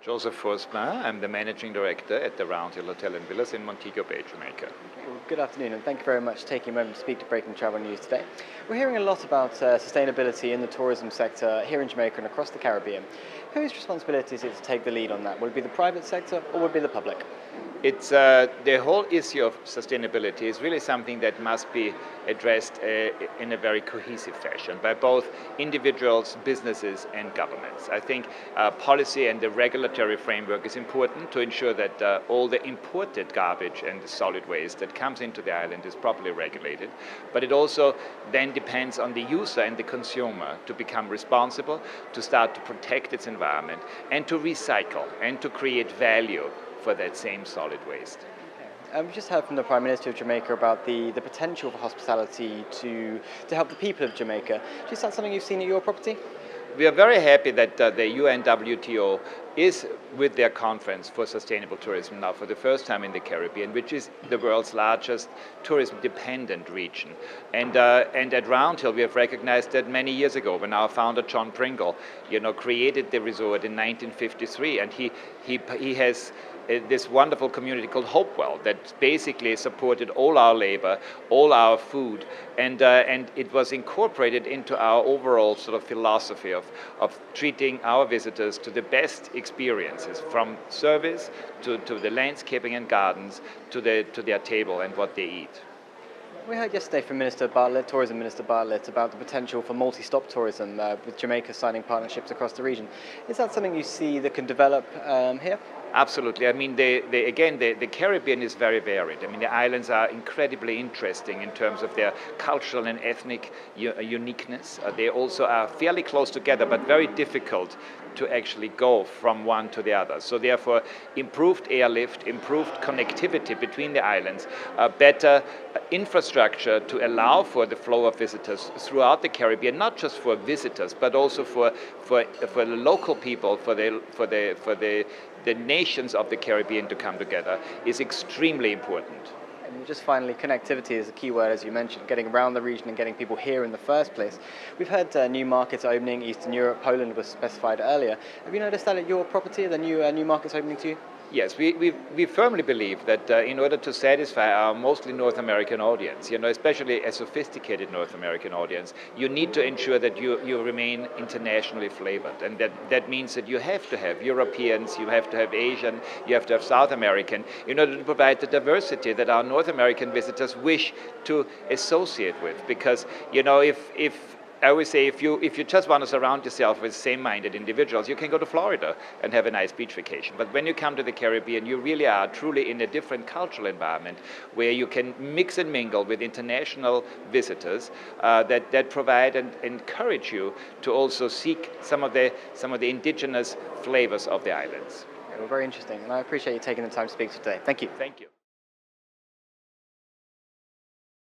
Josef Forstmayr. I'm the Managing Director at the Roundhill Hotel and Villas in Montego Bay, Jamaica. Well, good afternoon, and thank you very much for taking a moment to speak to Breaking Travel News today. We're hearing a lot about sustainability in the tourism sector here in Jamaica and across the Caribbean. Whose responsibility is it to take the lead on that? Would it be the private sector or would it be the public? It's the whole issue of sustainability is really something that must be addressed in a very cohesive fashion by both individuals, businesses, and governments. I think policy and the regulatory framework is important to ensure that all the imported garbage and the solid waste that comes into the island is properly regulated. But it also then depends on the user and the consumer to become responsible, to start to protect its environment, and to recycle and to create value for that same solid waste. We just heard from the Prime Minister of Jamaica about the potential for hospitality to help the people of Jamaica. Is that something you've seen at your property? We are very happy that the UNWTO is with their conference for sustainable tourism now for the first time in the Caribbean, which is the world's largest tourism-dependent region. And at Roundhill, we have recognized that many years ago when our founder John Pringle, created the resort in 1953, and he has this wonderful community called Hopewell that basically supported all our labor, all our food, and it was incorporated into our overall sort of philosophy of treating our visitors to the best experiences, from service to the landscaping and gardens to their table and what they eat. We heard yesterday from Tourism Minister Bartlett, about the potential for multi-stop tourism with Jamaica signing partnerships across the region. Is that something you see that can develop here? Absolutely. I mean, the Caribbean is very varied. I mean, the islands are incredibly interesting in terms of their cultural and ethnic uniqueness. They also are fairly close together, but very difficult to actually go from one to the other. So therefore, improved airlift, improved connectivity between the islands, better infrastructure to allow for the flow of visitors throughout the Caribbean, not just for visitors, but also for the local people, for the nations of the Caribbean to come together, is extremely important. And just finally, connectivity is a key word, as you mentioned, getting around the region and getting people here in the first place. We've heard new markets opening, Eastern Europe, Poland was specified earlier. Have you noticed that at your property, the new markets opening to you? Yes, we firmly believe that in order to satisfy our mostly North American audience, especially a sophisticated North American audience, you need to ensure that you remain internationally flavored. And that means that you have to have Europeans, you have to have Asian, you have to have South American, in order to provide the diversity that our North American visitors wish to associate with. Because, if I always say, if you just want to surround yourself with same-minded individuals, you can go to Florida and have a nice beach vacation. But when you come to the Caribbean, you really are truly in a different cultural environment where you can mix and mingle with international visitors that provide and encourage you to also seek some of the indigenous flavors of the islands. Well, very interesting, and I appreciate you taking the time to speak today. Thank you. Thank you.